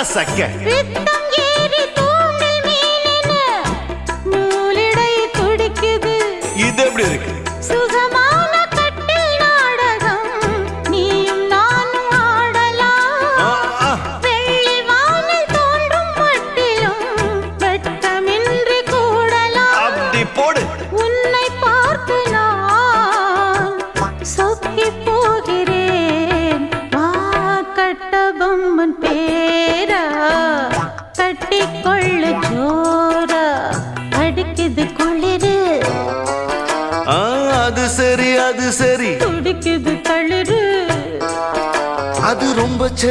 கசக்க பித்தம் ஏறி தூண்டில் மீனென நூலிடை துடிக்குது. இது எப்படி இருக்கு? சுகமான கட்டில் நாடகம் நீயும் நானும் ஆடலாம். வெள்ளி வானில் தோன்றும் மட்டிலும் வெட்கமின்றி கூடலாம். அப்படி போடு. உன்னை பார்த்து நான் சொக்கி போகிறேன். வா கட்டபொம்மன் பேரா கட்டிக்கொள்ள ஜோரா அடிக்குது குளிரு. அது சரி அது சரி துடிக்குது தளிரு. அது ரொம்ப சரி.